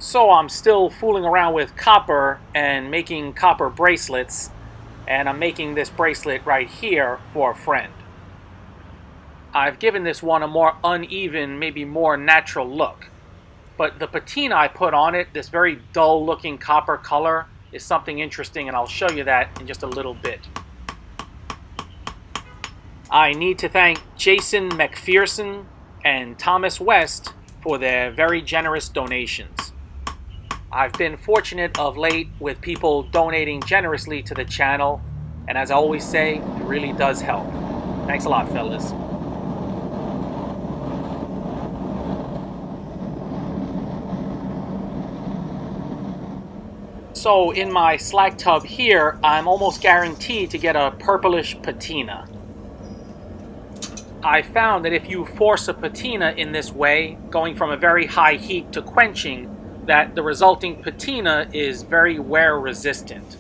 So I'm still fooling around with copper and making copper bracelets, and I'm making this bracelet right here for a friend. I've given this one a more uneven, maybe more natural look, but the patina I put on it, this very dull looking copper color, is something interesting, and I'll show you that in just a little bit. I need to thank Jason McPherson and Thomas West for their very generous donations. I've been fortunate of late with people donating generously to the channel, and as I always say, it really does help. Thanks a lot, fellas. So in my slag tub here, I'm almost guaranteed to get a purplish patina. I found that if you force a patina in this way, going from a very high heat to quenching, that the resulting patina is very wear resistant.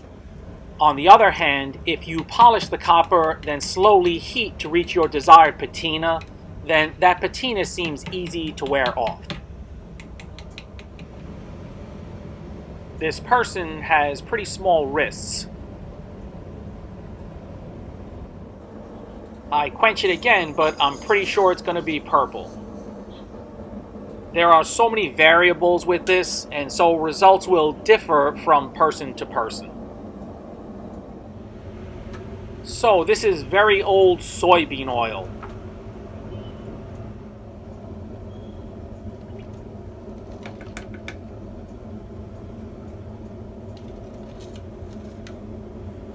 On the other hand, if you polish the copper, then slowly heat to reach your desired patina, then that patina seems easy to wear off. This person has pretty small wrists. I quench it again, but I'm pretty sure it's going to be purple. There are so many variables with this, and so results will differ from person to person. So this is very old soybean oil.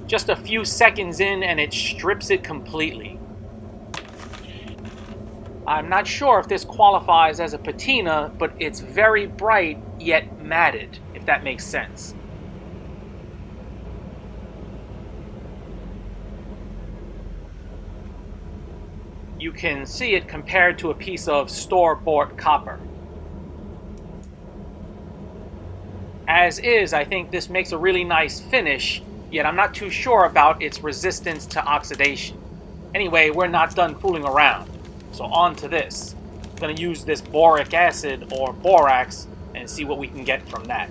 Just a few seconds in and it strips it completely. I'm not sure if this qualifies as a patina, but it's very bright yet matted, if that makes sense. You can see it compared to a piece of store-bought copper. As is, I think this makes a really nice finish, yet I'm not too sure about its resistance to oxidation. Anyway, we're not done fooling around, so on to this. I'm going to use this boric acid, or borax, and see what we can get from that.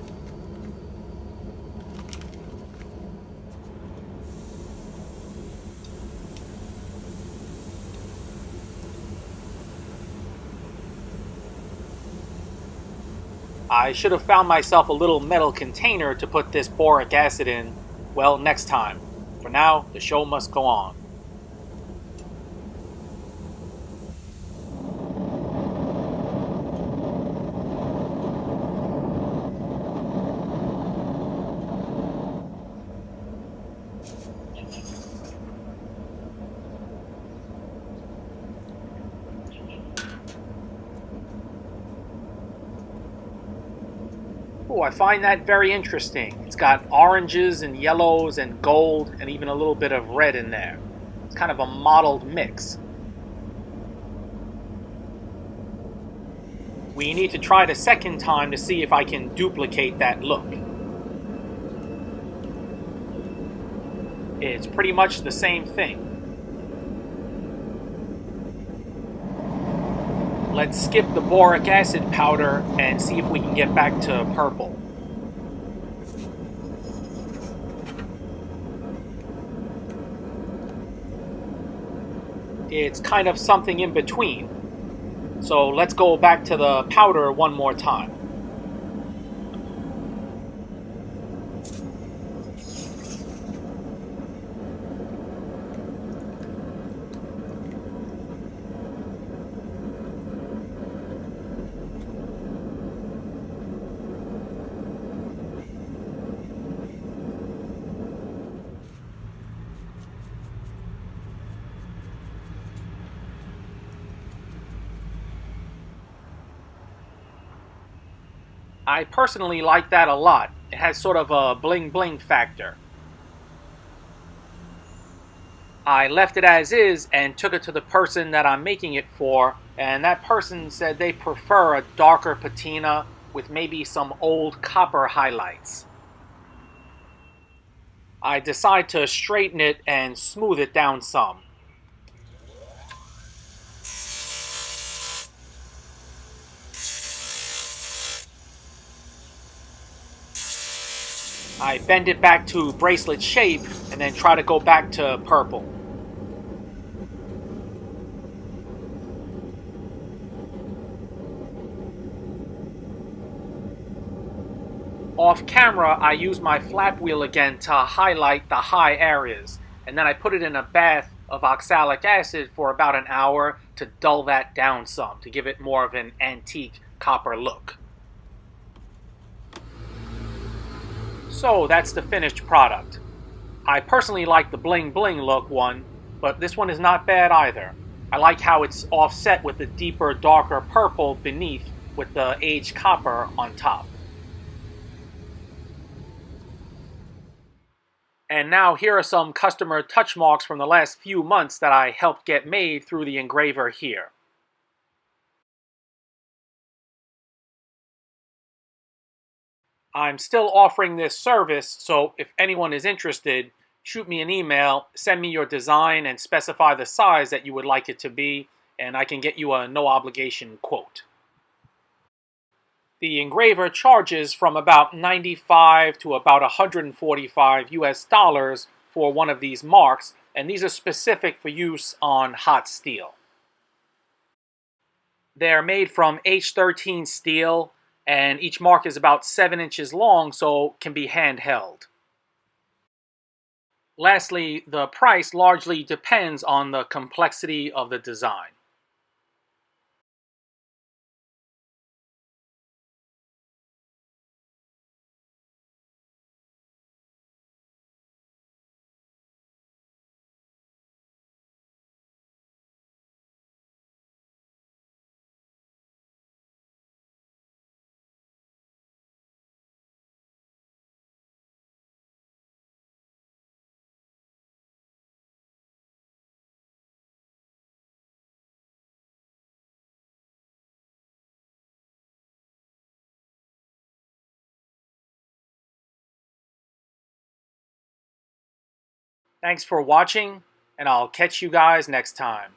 I should have found myself a little metal container to put this boric acid in. Well, next time. For now, the show must go on. Oh, I find that very interesting. It's got oranges and yellows and gold and even a little bit of red in there. It's kind of a mottled mix. We need to try it a second time to see if I can duplicate that look. It's pretty much the same thing. Let's skip the boric acid powder and see if we can get back to purple. It's kind of something in between. So let's go back to the powder one more time. I personally like that a lot. It has sort of a bling bling factor. I left it as is and took it to the person that I'm making it for, and that person said they prefer a darker patina with maybe some old copper highlights. I decide to straighten it and smooth it down some. I bend it back to bracelet shape and then try to go back to purple. Off camera, I use my flap wheel again to highlight the high areas, and then I put it in a bath of oxalic acid for about an hour to dull that down some, to give it more of an antique copper look. So that's the finished product. I personally like the bling bling look one, but this one is not bad either. I like how it's offset with the deeper, darker purple beneath with the aged copper on top. And now here are some customer touch marks from the last few months that I helped get made through the engraver here. I'm still offering this service, so if anyone is interested, shoot me an email, send me your design, and specify the size that you would like it to be, and I can get you a no obligation quote. The engraver charges from about 95 to about 145 US dollars for one of these marks, and these are specific for use on hot steel. They're made from H13 steel, and each mark is about 7 inches long, so can be handheld. Lastly, the price largely depends on the complexity of the design. Thanks for watching, and I'll catch you guys next time.